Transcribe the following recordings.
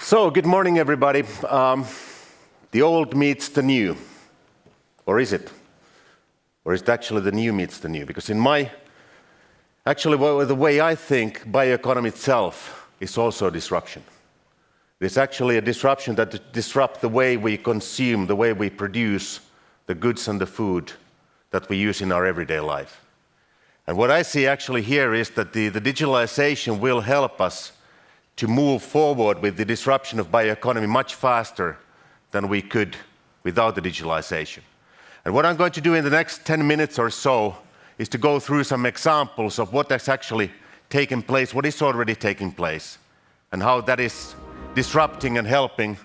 So, good morning, everybody. The old meets the new, or is it? Or is it actually the new meets the new? Because the way I think, bioeconomy itself is also a disruption. It's actually a disruption that disrupts the way we consume, the way we produce the goods and the food that we use in our everyday life. And what I see actually here is that the digitalization will help us to move forward with the disruption of bioeconomy much faster than we could without the digitalization. And what I'm going to do in the next 10 minutes or so is to go through some examples of what has actually taken place, what is already taking place, and how that is disrupting and helping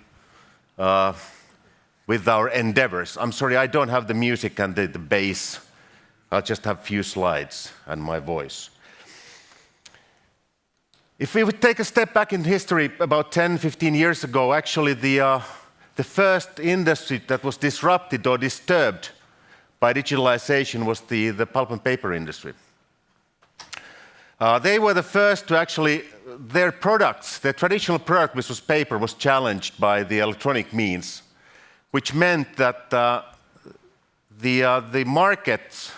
with our endeavors. I'm sorry, I don't have the music and the bass. I'll just have a few slides and my voice. If we would take a step back in history, about 10, 15 years ago, actually the first industry that was disrupted or disturbed by digitalization was the pulp and paper industry. They were the first to actually, their traditional product, which was paper, was challenged by the electronic means, which meant that the markets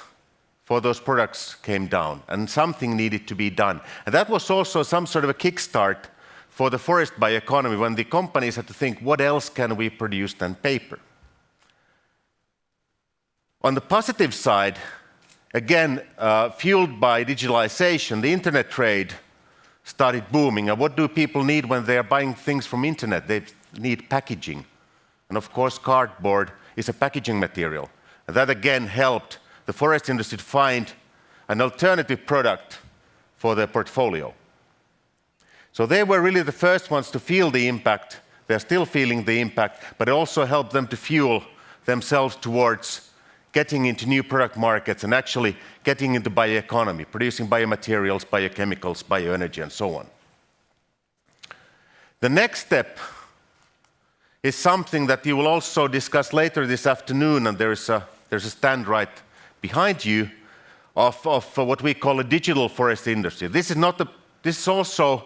for those products came down, and something needed to be done. And that was also some sort of a kickstart for the forest bioeconomy, when the companies had to think, what else can we produce than paper? On the positive side, again, fueled by digitalization, the internet trade started booming. And what do people need when they are buying things from internet? They need packaging. And of course, cardboard is a packaging material. And that again helped the forest industry to find an alternative product for their portfolio. So they were really the first ones to feel the impact. They're still feeling the impact, but it also helped them to fuel themselves towards getting into new product markets and actually getting into bioeconomy, producing biomaterials, biochemicals, bioenergy, and so on. The next step is something that you will also discuss later this afternoon, and there's a stand right behind you of what we call a digital forest industry. This is also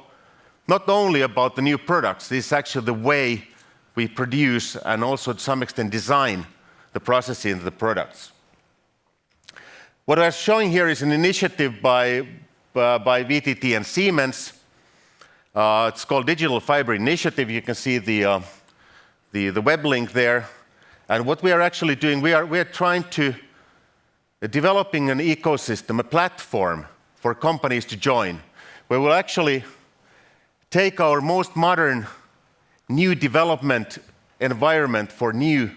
not only about the new products, this is actually the way we produce and also to some extent design the processing of the products. What I'm showing here is an initiative by VTT and Siemens. It's called Digital Fiber Initiative. You can see the web link there. And what we are actually doing, we are trying to developing an ecosystem, a platform for companies to join, where we'll actually take our most modern new development environment for new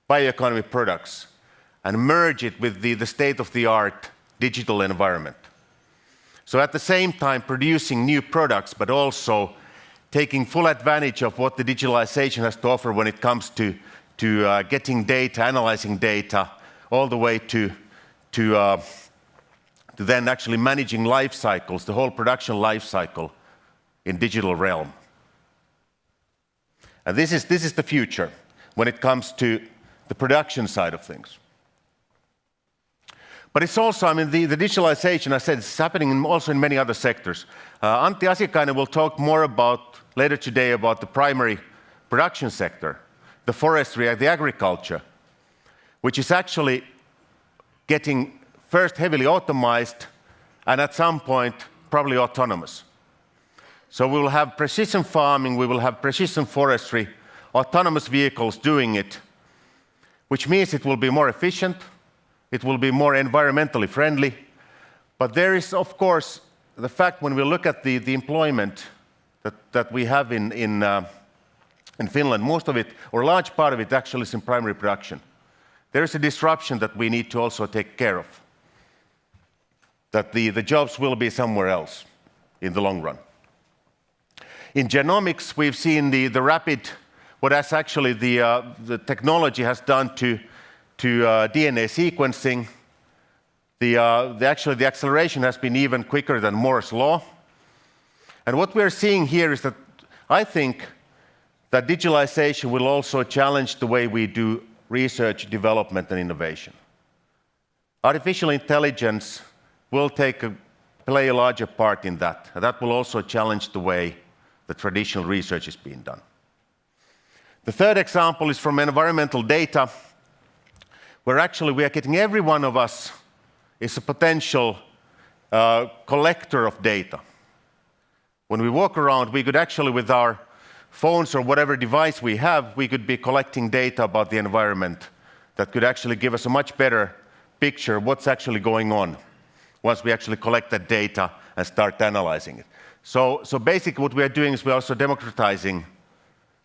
bioeconomy products and merge it with the state-of-the-art digital environment. So at the same time producing new products, but also taking full advantage of what the digitalization has to offer when it comes to getting data, analyzing data, all the way to then actually managing life cycles, the whole production life cycle in digital realm. And this is the future when it comes to the production side of things. But it's also, the digitalization, I said, it's happening also in many other sectors. Antti Asikainen will talk more later today about the primary production sector, the forestry, the agriculture, which is actually getting first heavily automized and at some point probably autonomous. So we will have precision farming, we will have precision forestry, autonomous vehicles doing it, which means it will be more efficient, it will be more environmentally friendly. But there is, of course, the fact when we look at the employment that we have in Finland, most of it, or a large part of it, actually is in primary production. There is a disruption that we need to also take care of, that the jobs will be somewhere else in the long run. In genomics, we've seen the rapid, what has actually the technology has done to DNA sequencing. The acceleration has been even quicker than Moore's law. And what we're seeing here is that I think that digitalization will also challenge the way we do research, development, and innovation. Artificial intelligence will play a larger part in that. And that will also challenge the way the traditional research is being done. The third example is from environmental data, where actually we are getting every one of us is a potential collector of data. When we walk around, we could actually, with our phones or whatever device we have, we could be collecting data about the environment that could actually give us a much better picture of what's actually going on once we actually collect that data and start analyzing it. So basically what we are doing is we're also democratizing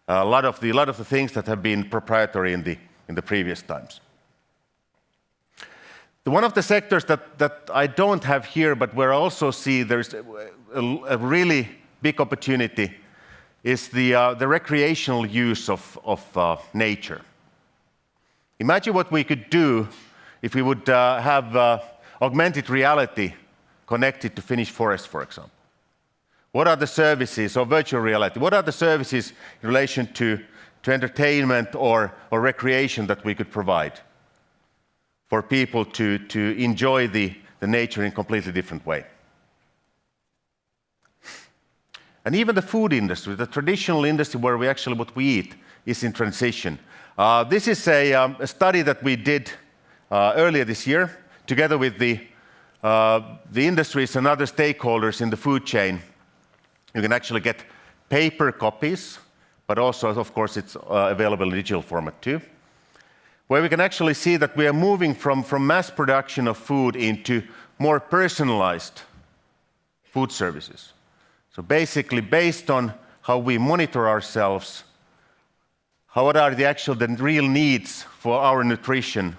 a lot of the things that have been proprietary in the previous times. One of the sectors that I don't have here, but where I also see there's a really big opportunity, is the recreational use of nature. Imagine what we could do if we would have augmented reality connected to Finnish forests, for example. What are the services, or virtual reality, what are the services in relation to entertainment or recreation that we could provide for people to enjoy the nature in a completely different way? And even the food industry, the traditional industry where what we eat, is in transition. This is a study that we did earlier this year, together with the industries and other stakeholders in the food chain. You can actually get paper copies, but also, of course, it's available in digital format too, where we can actually see that we are moving from mass production of food into more personalized food services. So basically, based on how we monitor ourselves, what are the real needs for our nutrition,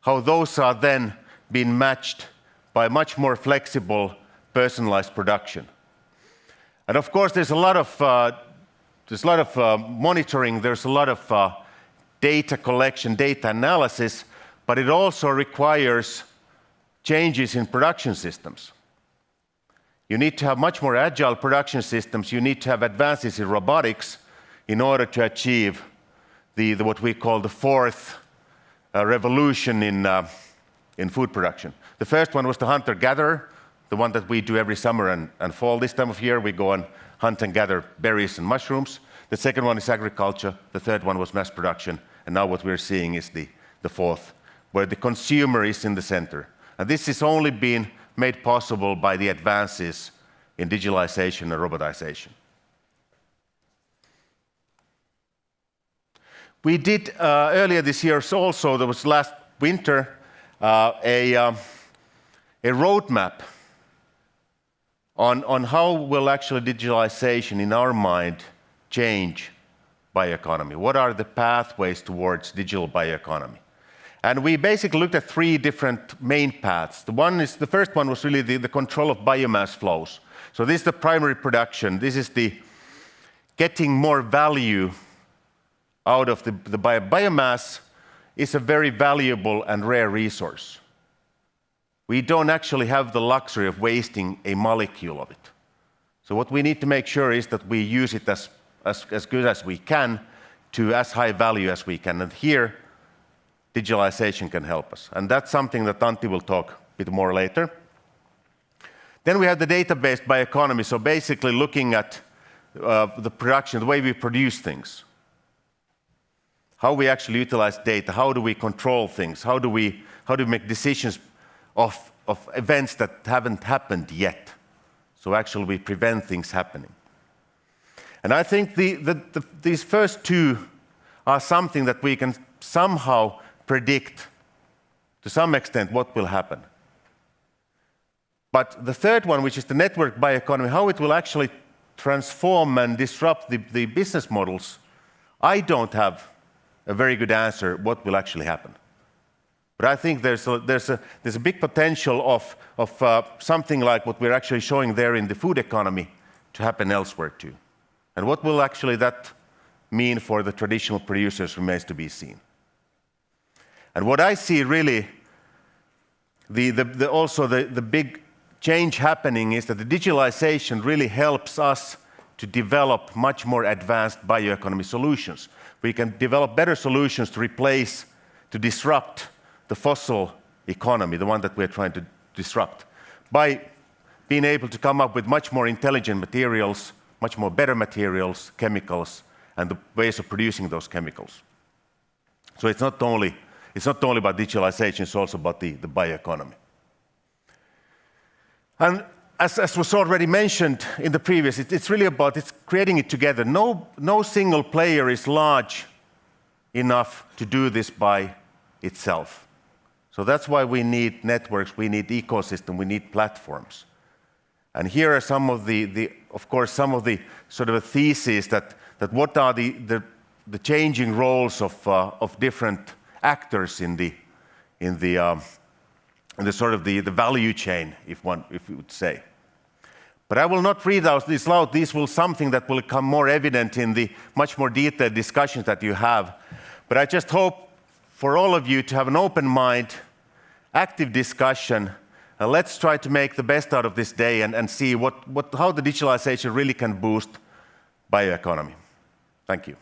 how those are then being matched by much more flexible, personalized production. And of course, there's a lot of monitoring, there's a lot of data collection, data analysis, but it also requires changes in production systems. You need to have much more agile production systems. You need to have advances in robotics in order to achieve what we call the fourth revolution in food production. The first one was the hunter-gatherer, the one that we do every summer and fall. This time of year, we go and hunt and gather berries and mushrooms. The second one is agriculture. The third one was mass production. And now what we're seeing is the fourth, where the consumer is in the center. And this is only being made possible by the advances in digitalization and robotization. We did earlier this year also, there was last winter, a roadmap on how will actually digitalization in our mind change bioeconomy. What are the pathways towards digital bioeconomy? And we basically looked at three different main paths. The first one was really the control of biomass flows. So this is the primary production. This is the getting more value out of the biomass is a very valuable and rare resource. We don't actually have the luxury of wasting a molecule of it. So what we need to make sure is that we use it as good as we can to as high value as we can. And here, digitalization can help us. And that's something that Antti will talk a bit more later. Then we have the data-based bioeconomy, so basically looking at the production, the way we produce things. How we actually utilize data, how do we control things, how do we make decisions of events that haven't happened yet. So actually we prevent things happening. And I think these first two are something that we can somehow predict to some extent what will happen. But the third one, which is the network bioeconomy, how it will actually transform and disrupt the business models, I don't have a very good answer what will actually happen. But I think there's a big potential of something like what we're actually showing there in the food economy to happen elsewhere too. And what will actually that mean for the traditional producers remains to be seen. And what I see really, also the big change happening is that the digitalization really helps us to develop much more advanced bioeconomy solutions. We can develop better solutions to replace, to disrupt the fossil economy, the one that we're trying to disrupt, by being able to come up with much more intelligent materials, much more better materials, chemicals, and the ways of producing those chemicals. So it's not only about digitalization, it's also about the bioeconomy. And as was already mentioned in the previous, it's really about creating it together. No single player is large enough to do this by itself. So that's why we need networks, we need ecosystem, we need platforms. And here are some of of course, some of the sort of theses that what are the changing roles of different actors in the sort of the value chain, if we would say. But I will not read this out. These will something that will become more evident in the much more detailed discussions that you have. But I just hope for all of you to have an open mind, active discussion. Let's try to make the best out of this day and see how the digitalization really can boost bioeconomy. Thank you.